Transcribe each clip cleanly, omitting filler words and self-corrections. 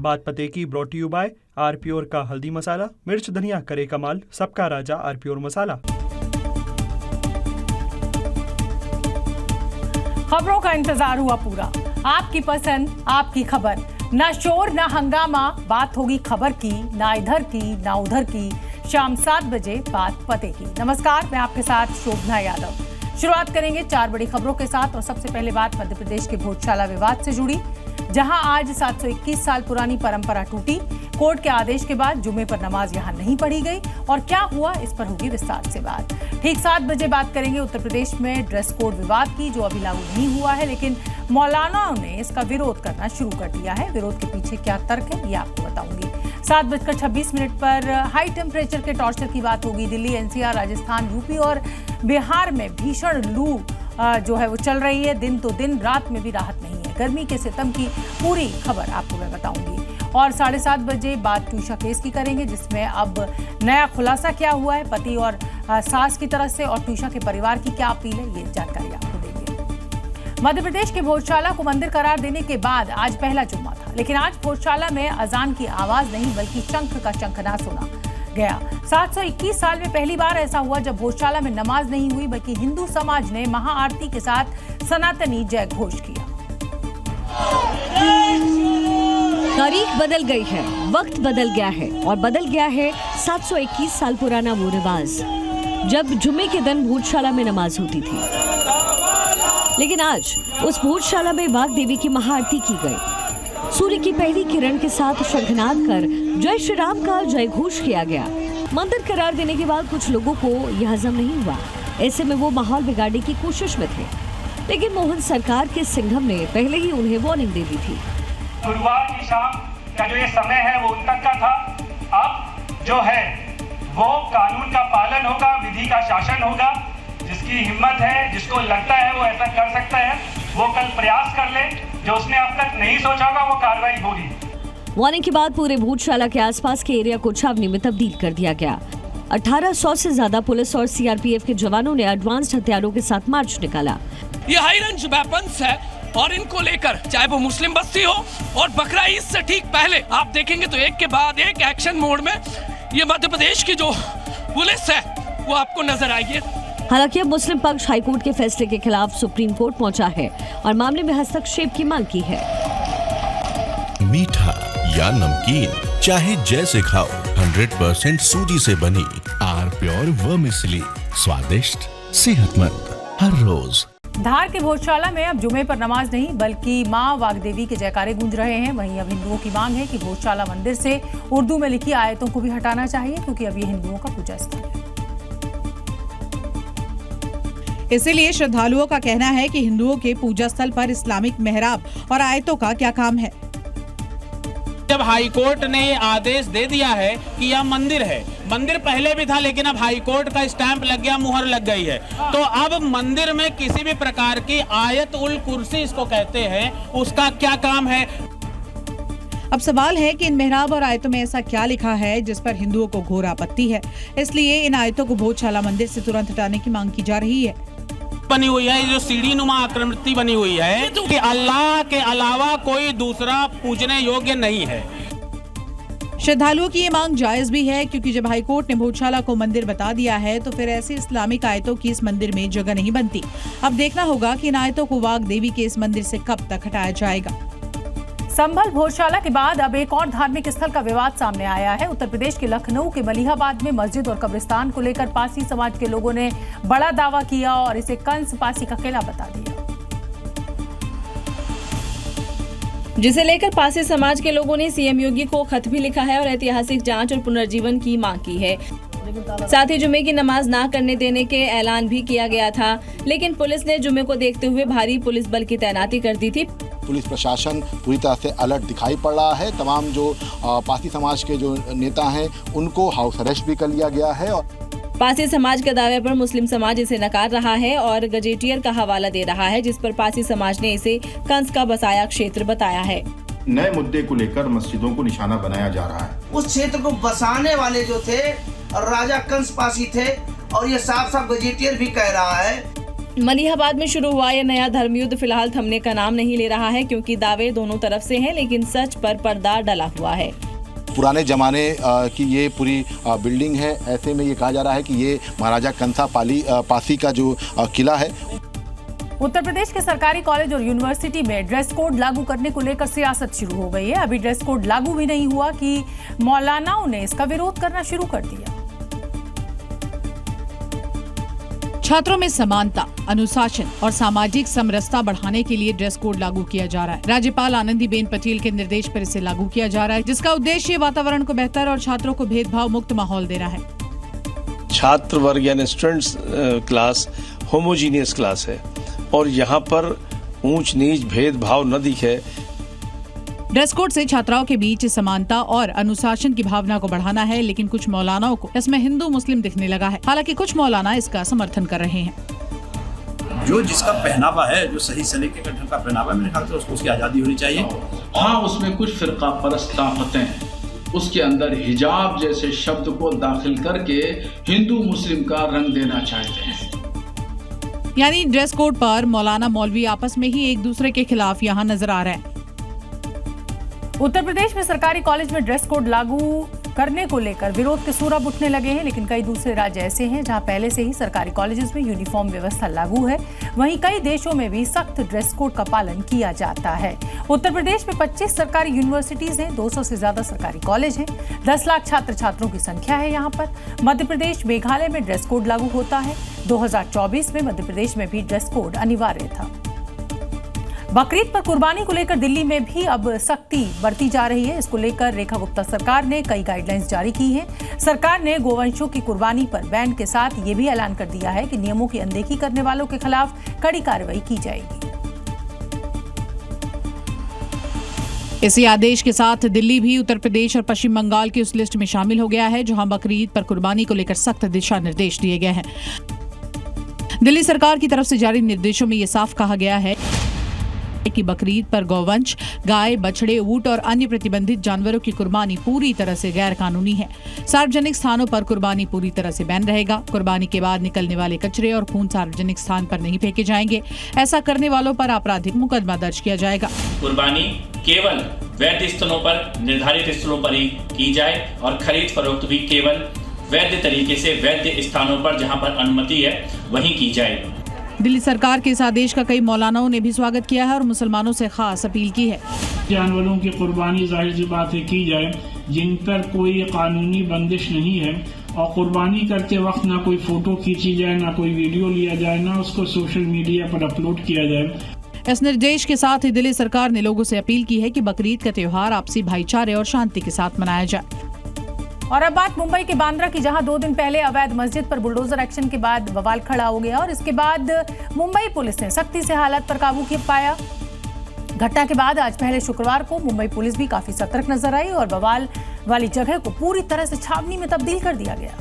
बात पते की ब्रॉट यू बाय आरप्योर का हल्दी मसाला, मिर्च धनिया करे कमाल, सबका राजा आरप्योर मसाला। खबरों का इंतजार हुआ पूरा, आपकी पसंद आपकी खबर, ना शोर ना हंगामा, बात होगी खबर की, ना इधर की ना उधर की। शाम 7 बजे बात पते की। नमस्कार, मैं आपके साथ शोभना यादव। शुरुआत करेंगे 4 बड़ी खबरों के साथ और सबसे पहले बात मध्य प्रदेश के भोजशाला विवाद से जुड़ी, जहां आज 721 साल पुरानी परंपरा टूटी। कोर्ट के आदेश के बाद जुमे पर नमाज यहां नहीं पढ़ी गई और क्या हुआ, इस पर होगी विस्तार से बात। ठीक 7 बजे बात करेंगे उत्तर प्रदेश में ड्रेस कोड विवाद की, जो अभी लागू नहीं हुआ है, लेकिन मौलानाओं ने इसका विरोध करना शुरू कर दिया है। विरोध के पीछे क्या तर्क है, ये आपको बताऊंगी। 7:26 पर हाई टेम्परेचर के टॉर्चर की बात होगी। दिल्ली, एनसीआर, राजस्थान, यूपी और बिहार में भीषण लू जो है वो चल रही है। दिन तो दिन, रात में भी राहत नहीं है। गर्मी के सितम की पूरी खबर आपको मैं बताऊंगी। और 7:30 बजे बात ट्यूशा केस की करेंगे, जिसमें अब नया खुलासा क्या हुआ है पति और सास की तरफ से, और ट्यूशा के परिवार की क्या अपील है, ये जानकारी आपको देंगे। मध्य प्रदेश के भोजशाला को मंदिर करार देने के बाद आज पहला जुम्मा था, लेकिन आज भोजशाला में अजान की आवाज नहीं बल्कि शंख का शंखना सुना गया। 721 साल में पहली बार ऐसा हुआ जब भोजशाला में नमाज नहीं हुई, बल्कि हिंदू समाज ने महाआरती के साथ सनातनी जय घोष किया। तारीख बदल गई है, वक्त बदल गया है और बदल गया है 721 साल पुराना वो रिवाज जब जुमे के दिन भोजशाला में नमाज होती थी। लेकिन आज उस भोजशाला में वाग देवी की महाआरती की गई। सूर्य की पहली किरण के साथ शंखनाद कर जय श्री राम का जय घोष किया गया। मंदिर करार देने के बाद कुछ लोगों को यह हजम नहीं हुआ। ऐसे में वो माहौल बिगाड़ने की कोशिश में थे, लेकिन मोहन सरकार के सिंघम ने पहले ही उन्हें वार्निंग दे दी थी। गुरुवार की शाम का जो ये समय है वो उन तक का था। अब जो है वो कानून का पालन होगा, विधि का शासन होगा। जिसकी हिम्मत है, जिसको लगता है वो ऐसा कर सकता है, वो कल प्रयास कर ले। जो उसने अब तक नहीं सोचा होगा वो कार्रवाई होगी। वार्निंग के बाद पूरे भोजशाला के आसपास के एरिया को छावनी में तब्दील कर दिया गया। 1800 से ज्यादा पुलिस और सीआरपीएफ के जवानों ने एडवांस्ड हथियारों के साथ मार्च निकाला। ये हाई रेंज वेपन्स है और इनको लेकर चाहे वो मुस्लिम बस्ती हो और बकरा ईद से ठीक पहले आप देखेंगे तो एक के बाद एक एक्शन मोड में ये मध्य प्रदेश की जो पुलिस है वो आपको नजर आएगी। हालांकि अब मुस्लिम पक्ष हाईकोर्ट के फैसले के खिलाफ सुप्रीम कोर्ट पहुंचा है और मामले में हस्तक्षेप की मांग की है। मीठा या नमकीन, चाहे जैसे खाओ, 100% सूजी से बनी आरप्योर वर्मिसेली, स्वादिष्ट, सेहतमंद हर रोज। धार के भोजशाला में अब जुमे पर नमाज नहीं बल्कि मां वागदेवी के जयकारे गूंज रहे हैं। वहीं अब हिंदुओं की मांग है कि भोजशाला मंदिर से उर्दू में लिखी आयतों को भी हटाना चाहिए, क्योंकि अब ये हिंदुओं का पूजा स्थल है। इसीलिए श्रद्धालुओं का कहना है कि हिंदुओं के पूजा स्थल पर इस्लामिक मेहराब और आयतों का क्या काम है। जब हाईकोर्ट ने आदेश दे दिया है कि यह मंदिर है, मंदिर पहले भी था लेकिन अब हाईकोर्ट का स्टैंप लग गया, मुहर लग गई है, तो अब मंदिर में किसी भी प्रकार की आयत उल कुर्सी इसको कहते हैं, उसका क्या काम है। अब सवाल है कि इन मेहराब और आयतों में ऐसा क्या लिखा है जिस पर हिंदुओं को घोर आपत्ति है। इसलिए इन आयतों को भोजशाला मंदिर से तुरंत हटाने की मांग की जा रही है। बनी हुई है जो सीढ़ी नुमा आकृति बनी हुई है कि अल्लाह के अलावा कोई दूसरा पूजने योग्य नहीं है। श्रद्धालुओं की ये मांग जायज भी है, क्योंकि जब हाईकोर्ट ने भोजशाला को मंदिर बता दिया है तो फिर ऐसी इस्लामिक आयतों की इस मंदिर में जगह नहीं बनती। अब देखना होगा कि इन आयतों को वाग देवी के इस मंदिर से कब तक हटाया जाएगा। संभल भोजशाला के बाद अब एक और धार्मिक स्थल का विवाद सामने आया है। उत्तर प्रदेश के लखनऊ के मलिहाबाद में मस्जिद और कब्रिस्तान को लेकर पासी समाज के लोगों ने बड़ा दावा किया और इसे कंस पासी का किला बता दिया, जिसे लेकर पासी समाज के लोगों ने सीएम योगी को खत भी लिखा है और ऐतिहासिक जांच और पुनर्जीवन की मांग की है। साथ ही जुमे की नमाज ना करने देने के ऐलान भी किया गया था, लेकिन पुलिस ने जुमे को देखते हुए भारी पुलिस बल की तैनाती कर दी थी। पुलिस प्रशासन पूरी तरह से अलर्ट दिखाई पड़ रहा है। तमाम जो पासी समाज के जो नेता हैं उनको हाउस अरेस्ट भी कर लिया गया है। पासी समाज के दावे पर मुस्लिम समाज इसे नकार रहा है और गजेटियर का हवाला दे रहा है, जिस पर पासी समाज ने इसे कंस का बसाया क्षेत्र बताया है। नए मुद्दे को लेकर मस्जिदों को निशाना बनाया जा रहा है। उस क्षेत्र को बसाने वाले जो थे राजा कंस पासी थे और ये साफ साफ गजेटियर भी कह रहा है। मलिहाबाद में शुरू हुआ यह नया धर्मयुद्ध फिलहाल थमने का नाम नहीं ले रहा है, क्योंकि दावे दोनों तरफ से हैं, लेकिन सच पर पर्दा डला हुआ है। पुराने ज़माने की ये पूरी बिल्डिंग है। ऐसे में ये कहा जा रहा है कि ये महाराजा कंसा पासी का जो किला है। उत्तर प्रदेश के सरकारी कॉलेज और यूनिवर्सिटी में ड्रेस कोड लागू करने को लेकर सियासत शुरू हो गई है। अभी ड्रेस कोड लागू भी नहीं हुआ कि मौलानाओं ने इसका विरोध करना शुरू कर दिया। छात्रों में समानता, अनुशासन और सामाजिक समरसता बढ़ाने के लिए ड्रेस कोड लागू किया जा रहा है। राज्यपाल आनंदीबेन पटेल के निर्देश पर इसे लागू किया जा रहा है, जिसका उद्देश्य वातावरण को बेहतर और छात्रों को भेदभाव मुक्त माहौल देना है। छात्र वर्ग यानी स्टूडेंट्स क्लास होमोजीनियस क्लास है और यहाँ पर ऊंच नीच भेदभाव न दिखे। ड्रेस कोड से छात्राओं के बीच समानता और अनुशासन की भावना को बढ़ाना है, लेकिन कुछ मौलानाओं को इसमें हिंदू मुस्लिम दिखने लगा है। हालांकि कुछ मौलाना इसका समर्थन कर रहे हैं। जो जिसका पहनावा है, जो सही सलीके का ढंग का पहनावा है, मेरे ख्याल से उसको उसकी आज़ादी होनी चाहिए। हाँ, उसमें कुछ फिरका परस्त ताकतें हैं, उसके अंदर हिजाब जैसे शब्द को दाखिल करके हिंदू मुस्लिम का रंग देना चाहते हैं। यानी ड्रेस कोड पर मौलाना मौलवी आपस में ही एक दूसरे के खिलाफ यहाँ नजर आ रहे हैं। उत्तर प्रदेश में सरकारी कॉलेज में ड्रेस कोड लागू करने को लेकर विरोध के सूरब उठने लगे हैं, लेकिन कई दूसरे राज्य ऐसे हैं जहां पहले से ही सरकारी कॉलेजेस में यूनिफॉर्म व्यवस्था लागू है। वहीं कई देशों में भी सख्त ड्रेस कोड का पालन किया जाता है। उत्तर प्रदेश में 25 सरकारी यूनिवर्सिटीज हैं, 200 से ज्यादा सरकारी कॉलेज हैं, 10 लाख छात्र छात्रों की संख्या है। यहाँ पर मध्य प्रदेश, मेघालय में ड्रेस कोड लागू होता है। 2024 में मध्य प्रदेश में भी ड्रेस कोड अनिवार्य था। बकरीद पर कुर्बानी को लेकर दिल्ली में भी अब सख्ती बरती जा रही है। इसको लेकर रेखा गुप्ता सरकार ने कई गाइडलाइंस जारी की हैं। सरकार ने गोवंशों की कुर्बानी पर बैन के साथ ये भी ऐलान कर दिया है कि नियमों की अनदेखी करने वालों के खिलाफ कड़ी कार्रवाई की जाएगी। इसी आदेश के साथ दिल्ली भी उत्तर प्रदेश और पश्चिम बंगाल की उस लिस्ट में शामिल हो गया है जहां बकरीद पर कुर्बानी को लेकर सख्त दिशा निर्देश दिए गए हैं। दिल्ली सरकार की तरफ से जारी निर्देशों में ये साफ कहा गया है कि बकरीद पर गौवंश, गाय, बछड़े, ऊंट और अन्य प्रतिबंधित जानवरों की कुर्बानी पूरी तरह से गैर कानूनी है। सार्वजनिक स्थानों पर कुर्बानी पूरी तरह से बैन रहेगा। कुर्बानी के बाद निकलने वाले कचरे और खून सार्वजनिक स्थान पर नहीं फेंके जाएंगे। ऐसा करने वालों पर आपराधिक मुकदमा दर्ज किया जाएगा। कुर्बानी केवल वैध स्थलों पर, निर्धारित स्थलों पर ही की जाए और खरीद फरोख्त भी केवल वैध तरीके से वैध स्थानों पर जहां पर अनुमति है वहीं की जाए। दिल्ली सरकार के इस आदेश का कई मौलानाओं ने भी स्वागत किया है और मुसलमानों से खास अपील की है। जानवरों की कुर्बानी जाहिर सी बात है की जाए जिन पर कोई कानूनी बंदिश नहीं है, और कुर्बानी करते वक्त ना कोई फोटो खींची जाए, ना कोई वीडियो लिया जाए, ना उसको सोशल मीडिया पर अपलोड किया जाए। इस निर्देश के साथ ही दिल्ली सरकार ने लोगों से अपील की है कि बकरीद का त्योहार आपसी भाईचारे और शांति के साथ मनाया जाए। और अब बात मुंबई के बांद्रा की, जहां 2 दिन पहले अवैध मस्जिद पर बुलडोजर एक्शन के बाद बवाल खड़ा हो गया और इसके बाद मुंबई पुलिस ने सख्ती से हालात पर काबू पाया। घटना के बाद आज पहले शुक्रवार को मुंबई पुलिस भी काफी सतर्क नजर आई और बवाल वाली जगह को पूरी तरह से छावनी में तब्दील कर दिया गया,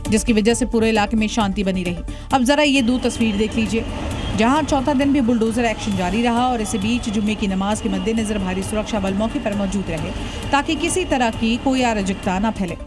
जिसकी वजह से पूरे इलाके में शांति बनी रही। अब जरा ये 2 तस्वीर देख लीजिए, जहां चौथा दिन भी बुलडोजर एक्शन जारी रहा और इसी बीच जुम्मे की नमाज के मद्देनजर भारी सुरक्षा बल मौके पर मौजूद रहे ताकि किसी तरह की कोई अराजकता न फैले।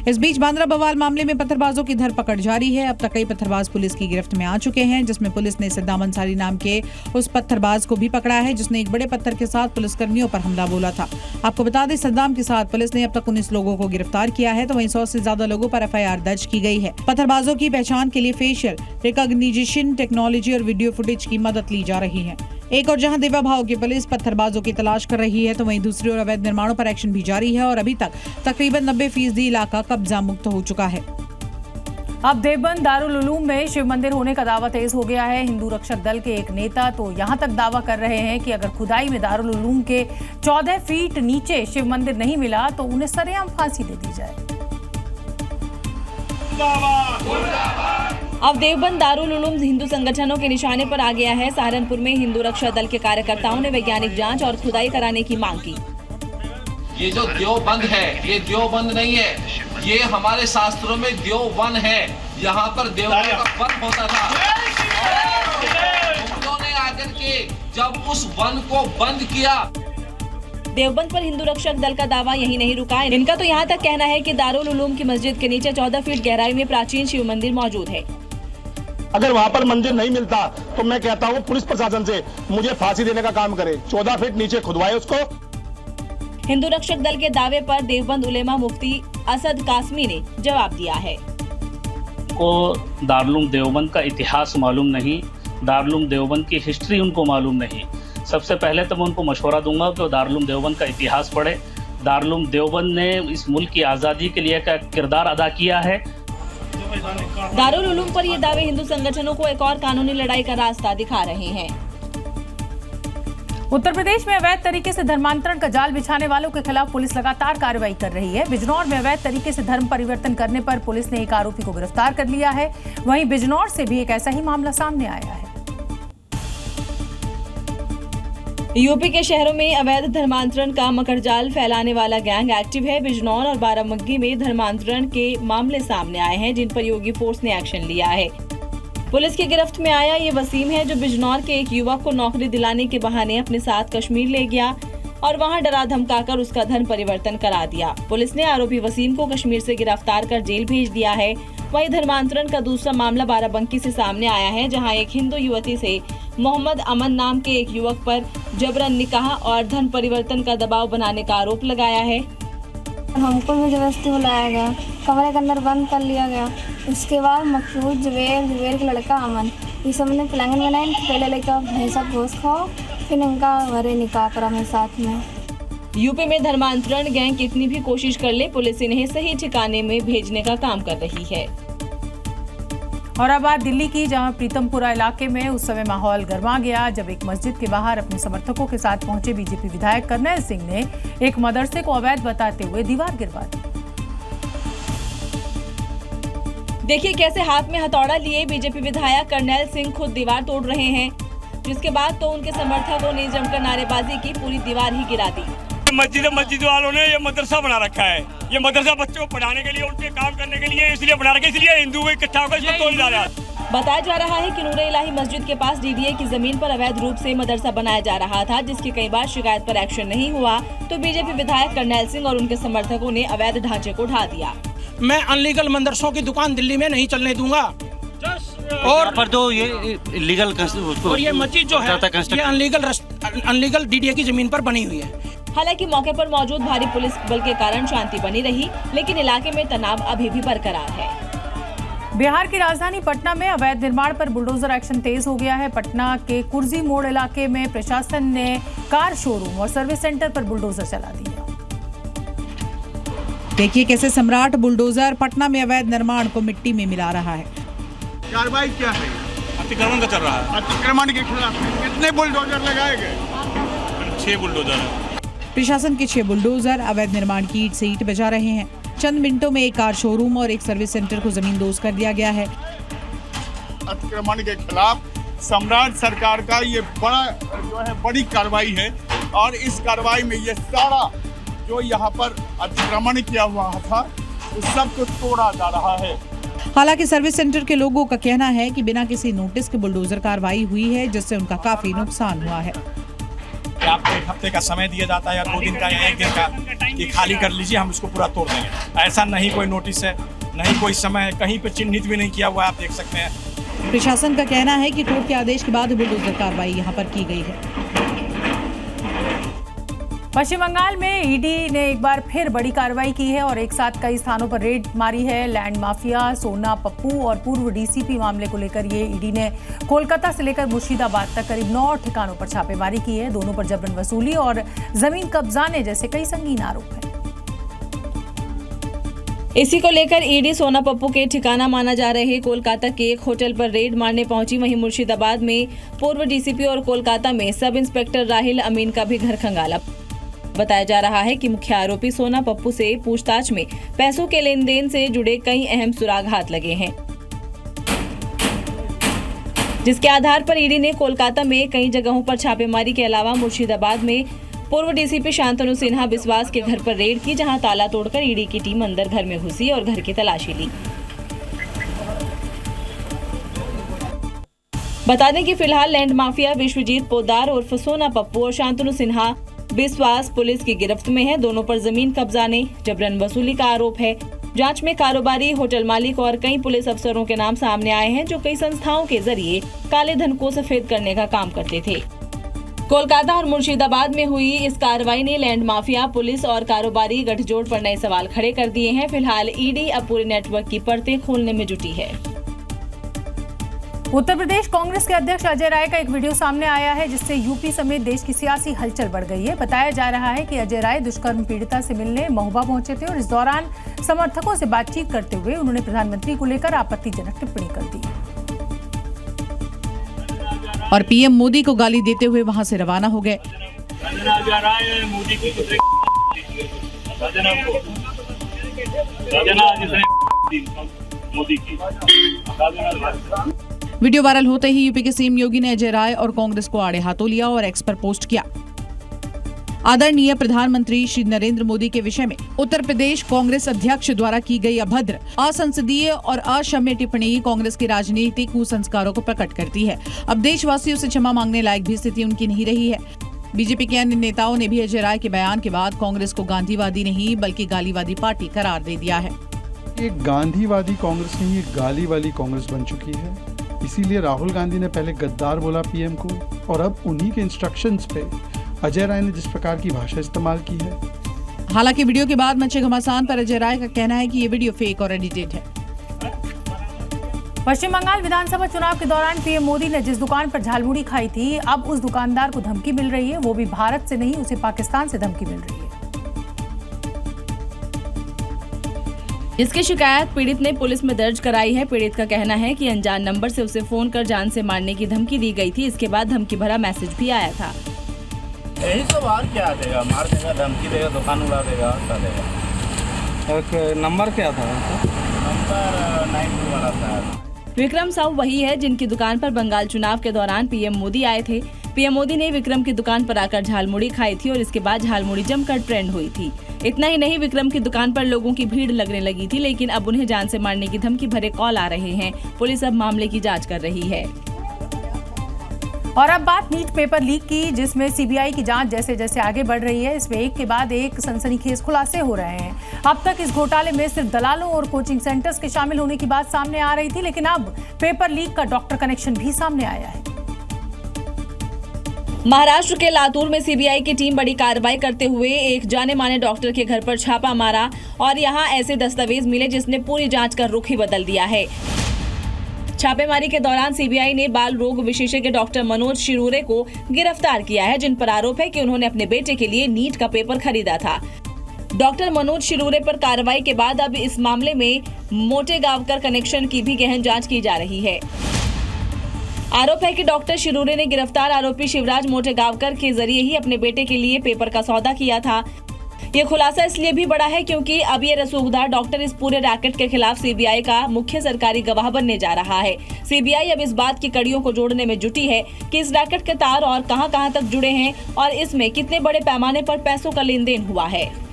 इस बीच बांद्रा बवाल मामले में पत्थरबाजों की धरपकड़ जारी है। अब तक कई पत्थरबाज पुलिस की गिरफ्त में आ चुके हैं, जिसमें पुलिस ने सद्दाम अंसारी नाम के उस पत्थरबाज को भी पकड़ा है जिसने एक बड़े पत्थर के साथ पुलिसकर्मियों पर हमला बोला था। आपको बता दें, सद्दाम के साथ पुलिस ने अब तक 19 लोगों को गिरफ्तार किया है, तो वहीं 100 से ज्यादा लोगों पर FIR दर्ज की गई है। पत्थरबाजों की पहचान के लिए फेशियल रिकॉग्निशन टेक्नोलॉजी और वीडियो फुटेज की मदद ली जा रही है। एक और जहां देवा भाव की पुलिस पत्थरबाजों की तलाश कर रही है, तो वहीं दूसरी ओर अवैध निर्माणों पर एक्शन भी जारी है और अभी तक तकरीबन 90% इलाका कब्जा मुक्त हो चुका है। अब देवबंद दारुल उलूम में शिव मंदिर होने का दावा तेज हो गया है। हिंदू रक्षक दल के एक नेता तो यहां तक दावा कर रहे हैं कि अगर खुदाई में दारुल उलूम के 14 फीट नीचे शिव मंदिर नहीं मिला तो उन्हें सरेआम फांसी दे दी जाए। अब देवबंद दारुल उलूम हिंदू संगठनों के निशाने पर आ गया है। सहारनपुर में हिंदू रक्षा दल के कार्यकर्ताओं ने वैज्ञानिक जांच और खुदाई कराने की मांग की। ये जो देवबंद है, ये देवबंद नहीं है, ये हमारे शास्त्रों में देववन है। यहाँ पर देवता का वन होता था। मुगलों ने आकर के जब उस वन को बंद किया। देवबंद पर हिंदू रक्षक दल का दावा यही नहीं रुका। इनका तो यहाँ तक कहना है कि दारुल उलूम की मस्जिद के नीचे 14 फीट गहराई में प्राचीन शिव मंदिर मौजूद है। अगर वहाँ पर मंदिर नहीं मिलता तो मैं कहता हूँ पुलिस प्रशासन से मुझे फांसी देने का काम करे, 14 फीट नीचे खुदवाए उसको। हिंदू रक्षक दल के दावे पर देवबंद उलेमा मुफ्ती असद कासमी ने जवाब दिया है। को दारुल देवबंद का इतिहास मालूम नहीं, दारुल देवबंद की हिस्ट्री उनको मालूम नहीं। सबसे पहले तो मैं उनको मशवरा दूंगा कि दारुल देवबंद का इतिहास पढ़े। दारुल देवबंद ने इस मुल्क की आज़ादी के लिए क्या किरदार अदा किया है। दारुल उलूम पर ये दावे हिंदू संगठनों को एक और कानूनी लड़ाई का रास्ता दिखा रहे हैं। उत्तर प्रदेश में अवैध तरीके से धर्मांतरण का जाल बिछाने वालों के खिलाफ पुलिस लगातार कार्रवाई कर रही है। बिजनौर में अवैध तरीके से धर्म परिवर्तन करने पर पुलिस ने एक आरोपी को गिरफ्तार कर लिया है। वहीं बिजनौर से भी एक ऐसा ही मामला सामने आया है। यूपी के शहरों में अवैध धर्मांतरण का मकड़जाल फैलाने वाला गैंग एक्टिव है। बिजनौर और बाराबंकी में धर्मांतरण के मामले सामने आए हैं, जिन पर योगी फोर्स ने एक्शन लिया है। पुलिस की गिरफ्त में आया ये वसीम है, जो बिजनौर के एक युवक को नौकरी दिलाने के बहाने अपने साथ कश्मीर ले गया और वहां डरा धमकाकर उसका धर्म परिवर्तन करा दिया। पुलिस ने आरोपी वसीम को कश्मीर से गिरफ्तार कर जेल भेज दिया है। वहीं धर्मांतरण का दूसरा मामला बाराबंकी से सामने आया है, जहां एक हिंदू युवती से मोहम्मद अमन नाम के एक युवक पर जबरन निकाह और धर्म परिवर्तन का दबाव बनाने का आरोप लगाया है। हमको भी जबरदस्ती बुलाया गया, कमरे के अंदर बंद कर लिया गया। उसके बाद मकसूद, जुबेर का लड़का अमन, ये सब ने प्लान बनाए। पहले लेकर भैंसा गोश्त खाओ, फिर इनका घरे निकाह करा मेरे साथ में। यूपी में धर्मांतरण गैंग कितनी भी कोशिश कर ले, पुलिस इन्हें सही ठिकाने में भेजने का काम कर रही है। और अब बात दिल्ली की, जहां प्रीतमपुरा इलाके में उस समय माहौल गर्मा गया जब एक मस्जिद के बाहर अपने समर्थकों के साथ पहुंचे बीजेपी विधायक करनैल सिंह ने एक मदरसे को अवैध बताते हुए दीवार गिरवा दी। देखिए कैसे हाथ में हथौड़ा लिए बीजेपी विधायक करनैल सिंह खुद दीवार तोड़ रहे हैं, जिसके बाद तो उनके समर्थकों ने जमकर नारेबाजी की, पूरी दीवार ही गिरा दी। मस्जिद वालों ने ये मदरसा बना रखा है। ये मदरसा बच्चों को पढ़ाने के लिए, उनके काम करने के लिए इसलिए बना रखा है, इसलिए हिंदू को इकट्ठा होकर इसको तोड़ जा रहा है। बताया जा रहा है कि नूरे इलाही मस्जिद के पास डीडीए की जमीन पर अवैध रूप से मदरसा बनाया जा रहा था, जिसकी कई बार शिकायत पर एक्शन नहीं हुआ, तो बीजेपी विधायक करनैल सिंह और उनके समर्थकों ने अवैध ढांचे को ढा दिया। मैं अनलीगल मदरसों की दुकान दिल्ली में नहीं चलने दूंगा। और पर जो ये लीगल और ये मस्जिद जो है ये अनलीगल डीडीए की जमीन पर बनी हुई है। हालांकि मौके पर मौजूद भारी पुलिस बल के कारण शांति बनी रही, लेकिन इलाके में तनाव अभी भी बरकरार है। बिहार की राजधानी पटना में अवैध निर्माण पर बुलडोजर एक्शन तेज हो गया है। पटना के कुर्जी मोड़ इलाके में प्रशासन ने कार शोरूम और सर्विस सेंटर पर बुलडोजर चला दिया। देखिए कैसे सम्राट बुलडोजर पटना में अवैध निर्माण को मिट्टी में मिला रहा है। कार्रवाई क्या है? अतिक्रमण का चल रहा है। अतिक्रमण के खिलाफ कितने बुलडोजर लगाए गए? 6 बुलडोजर है। प्रशासन के 6 बुलडोजर अवैध निर्माण की ईंट से ईंट बजा रहे हैं। चंद मिनटों में एक कार शोरूम और एक सर्विस सेंटर को जमींदोज कर दिया गया है। अतिक्रमण के खिलाफ सम्राट सरकार का ये बड़ी कार्रवाई है और इस कार्रवाई में ये सारा जो यहाँ पर अतिक्रमण किया हुआ था उस सब को तोड़ा जा रहा है। हालांकि सर्विस सेंटर के लोगों का कहना है कि बिना किसी नोटिस के बुलडोजर कार्रवाई हुई है, जिससे उनका काफी नुकसान हुआ है। आपको 1 हफ्ते का समय दिया जाता है या 2 दिन का या 1 दिन का कि खाली कर लीजिए, हम इसको पूरा तोड़ देंगे। ऐसा नहीं कोई नोटिस है, नहीं कोई समय है, कहीं पे चिन्हित भी नहीं किया हुआ है, आप देख सकते हैं। प्रशासन का कहना है कि कोर्ट के आदेश के बाद बुलडोजर कार्रवाई यहां पर की गई है। पश्चिम बंगाल में ईडी ने एक बार फिर बड़ी कार्रवाई की है और एक साथ कई स्थानों पर रेड मारी है। लैंड माफिया सोना पप्पू और पूर्व डीसीपी मामले को लेकर ये ईडी ने कोलकाता से लेकर मुर्शिदाबाद तक करीब 9 ठिकानों पर छापेमारी की है। दोनों पर जबरन वसूली और जमीन कब्जाने जैसे कई संगीन आरोप हैं। इसी को लेकर ईडी सोना पप्पू के ठिकाना माना जा रहे कोलकाता के एक होटल पर रेड मारने पहुंची। वहीं मुर्शिदाबाद में पूर्व डीसीपी और कोलकाता में सब इंस्पेक्टर राहिल अमीन का भी घर खंगाला। बताया जा रहा है कि मुख्य आरोपी सोना पप्पू से पूछताछ में पैसों के लेन देन से जुड़े कई अहम सुराग हाथ लगे हैं, जिसके आधार पर ईडी ने कोलकाता में कई जगहों पर छापेमारी के अलावा मुर्शिदाबाद में पूर्व डीसीपी शांतनु सिन्हा बिस्वास के घर पर रेड की, जहां ताला तोड़कर ईडी की टीम अंदर घर में घुसी और घर की तलाशी ली। बता दें कि फिलहाल लैंड माफिया विश्वजीत पोद्दार उर्फ सोना पप्पू और शांतनु सिन्हा बिस्वास पुलिस की गिरफ्त में है। दोनों पर जमीन कब्जाने, जबरन वसूली का आरोप है। जांच में कारोबारी, होटल मालिक और कई पुलिस अफसरों के नाम सामने आए हैं जो कई संस्थाओं के जरिए काले धन को सफेद करने का काम करते थे। कोलकाता और मुर्शिदाबाद में हुई इस कार्रवाई ने लैंड माफिया, पुलिस और कारोबारी गठजोड़ पर नए सवाल खड़े कर दिए हैं। फिलहाल ईडी अब पूरे नेटवर्क की परतें खोलने में जुटी है। उत्तर प्रदेश कांग्रेस के अध्यक्ष अजय राय का एक वीडियो सामने आया है जिससे यूपी समेत देश की सियासी हलचल बढ़ गई है। बताया जा रहा है कि अजय राय दुष्कर्म पीड़िता से मिलने महोबा पहुंचे थे और इस दौरान समर्थकों से बातचीत करते हुए उन्होंने प्रधानमंत्री को लेकर आपत्तिजनक टिप्पणी कर दी और पीएम मोदी को गाली देते हुए वहां से रवाना हो गए। वीडियो वायरल होते ही यूपी के सीएम योगी ने अजय राय और कांग्रेस को आड़े हाथों लिया और एक्स पर पोस्ट किया। आदरणीय प्रधानमंत्री श्री नरेंद्र मोदी के विषय में उत्तर प्रदेश कांग्रेस अध्यक्ष द्वारा की गई अभद्र, असंसदीय और अक्षम्य टिप्पणी कांग्रेस के राजनीतिक कुसंस्कारों को प्रकट करती है। अब देशवासियों से क्षमा मांगने लायक भी स्थिति उनकी नहीं रही है। बीजेपी के अन्य नेताओं ने भी अजय राय के बयान के बाद कांग्रेस को गांधीवादी नहीं बल्कि गालीवादी पार्टी करार दे दिया है। ये गांधीवादी कांग्रेस नहीं, ये गाली वाली कांग्रेस बन चुकी है। इसीलिए राहुल गांधी ने पहले गद्दार बोला पीएम को और अब उन्हीं के इंस्ट्रक्शंस पे अजय राय ने जिस प्रकार की भाषा इस्तेमाल की है। हालांकि वीडियो के बाद मचे घमासान पर अजय राय का कहना है कि ये वीडियो फेक और एडिटेड है। पश्चिम बंगाल विधानसभा चुनाव के दौरान पीएम मोदी ने जिस दुकान पर झालमुड़ी खाई थी, अब उस दुकानदार को धमकी मिल रही है। वो भी भारत से नहीं, उसे पाकिस्तान से धमकी मिल रही है। इसकी शिकायत पीड़ित ने पुलिस में दर्ज कराई है। पीड़ित का कहना है कि अनजान नंबर से उसे फोन कर जान से मारने की धमकी दी गई थी। इसके बाद धमकी भरा मैसेज भी आया था। यही सब और क्या देगा, मार देगा, धमकी देगा, दुकान उड़ा देगा, क्या देगा। नंबर क्या था? नंबर 92 वाला था। विक्रम साहू वही है जिनकी दुकान पर बंगाल चुनाव के दौरान पीएम मोदी आए थे। पीएम मोदी ने विक्रम की दुकान पर आकर झालमुड़ी खाई थी और इसके बाद झालमुड़ी जमकर ट्रेंड हुई थी। इतना ही नहीं, विक्रम की दुकान पर लोगों की भीड़ लगने लगी थी, लेकिन अब उन्हें जान से मारने की धमकी भरे कॉल आ रहे हैं। पुलिस अब मामले की जांच कर रही है। और अब बात नीट पेपर लीक की, जिसमें सीबीआई की जांच जैसे जैसे आगे बढ़ रही है, इसमें एक के बाद एक सनसनीखेज खुलासे हो रहे हैं। अब तक इस घोटाले में सिर्फ दलालों और कोचिंग सेंटर्स के शामिल होने की बात सामने आ रही थी, लेकिन अब पेपर लीक का डॉक्टर कनेक्शन भी सामने आया है। महाराष्ट्र के लातूर में सीबीआई की टीम बड़ी कार्रवाई करते हुए एक जाने माने डॉक्टर के घर पर छापा मारा और यहां ऐसे दस्तावेज मिले जिसने पूरी जांच का रुख ही बदल दिया है। छापेमारी के दौरान सीबीआई ने बाल रोग विशेषज्ञ डॉक्टर मनोज शिरूरे को गिरफ्तार किया है, जिन पर आरोप है कि उन्होंने अपने बेटे के लिए नीट का पेपर खरीदा था। डॉक्टर मनोज शिरूरे पर कार्रवाई के बाद अब इस मामले में मोटेगांवकर कनेक्शन की भी गहन जांच की जा रही है। आरोप है कि डॉक्टर शिरूरे ने गिरफ्तार आरोपी शिवराज मोटेगांवकर के जरिए ही अपने बेटे के लिए पेपर का सौदा किया था। ये खुलासा इसलिए भी बड़ा है क्योंकि अब ये रसूखदार डॉक्टर इस पूरे रैकेट के खिलाफ सीबीआई का मुख्य सरकारी गवाह बनने जा रहा है। सीबीआई अब इस बात की कड़ियों को जोड़ने में जुटी है कि इस रैकेट के तार और कहां-कहां तक जुड़े हैं और इसमें कितने बड़े पैमाने पर पैसों का लेन देन हुआ है।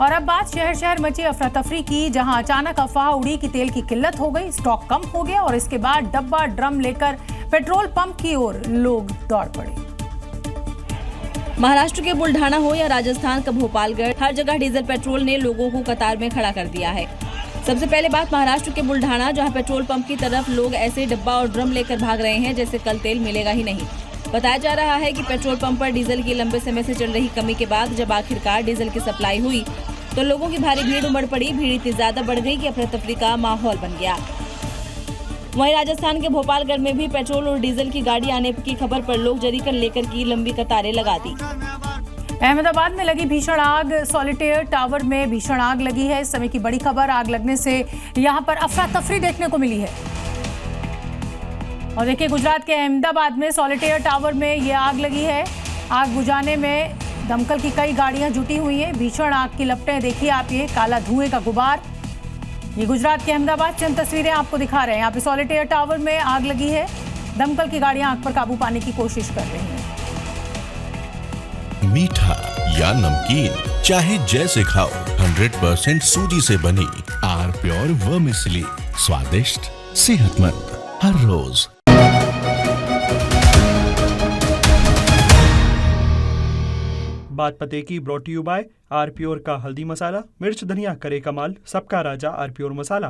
और अब बात शहर शहर मची अफरा तफरी की, जहां अचानक अफवाह उड़ी कि तेल की किल्लत हो गई, स्टॉक कम हो गया और इसके बाद डब्बा ड्रम लेकर पेट्रोल पंप की ओर लोग दौड़ पड़े। महाराष्ट्र के बुल्ढाना हो या राजस्थान का भोपालगढ़, हर जगह डीजल पेट्रोल ने लोगों को कतार में खड़ा कर दिया है। सबसे पहले बात महाराष्ट्र के बुल्ढाना, जहां पेट्रोल पंप की तरफ लोग ऐसे डब्बा और ड्रम लेकर भाग रहे हैं जैसे कल तेल मिलेगा ही नहीं। बताया जा रहा है कि पेट्रोल पंप पर डीजल की लंबे समय से चल रही कमी के बाद जब आखिरकार डीजल की सप्लाई हुई तो लोगों की भारी भीड़ उमड़ पड़ी। भीड़ इतनी ज्यादा बढ़ गई कि अफरा तफरी का माहौल बन गया। वहीं राजस्थान के भोपालगढ़ में भी पेट्रोल और डीजल की गाड़ी आने की खबर पर लोग जरीकन लेकर की लंबी कतारें लगा दी। अहमदाबाद में लगी भीषण आग, सॉलिटेयर टावर में भीषण आग लगी है। इस समय की बड़ी खबर, आग लगने से यहां पर अफरा तफरी देखने को मिली है। और देखिए, गुजरात के अहमदाबाद में सॉलिटेयर टावर में ये आग लगी है। आग बुझाने में दमकल की कई गाड़ियां जुटी हुई हैं। भीषण आग की लपटें देखिए आप, ये काला धुएं का गुबार। ये गुजरात के अहमदाबाद चंद तस्वीरें आपको दिखा रहे हैं। यहाँ पे सॉलिटेयर टावर में आग लगी है। दमकल की गाड़ियां आग पर काबू पाने की कोशिश कर रही हैं। मीठा या नमकीन, चाहे जैसे खाओ, 100% सूजी से बनी आर प्योर वर्मिसेली, स्वादिष्ट, सेहतमंद हर रोज। बात पते की brought you by R Pure का हल्दी मसाला, मिर्च धनिया करे कमाल, सबका राजा आर प्योर मसाला।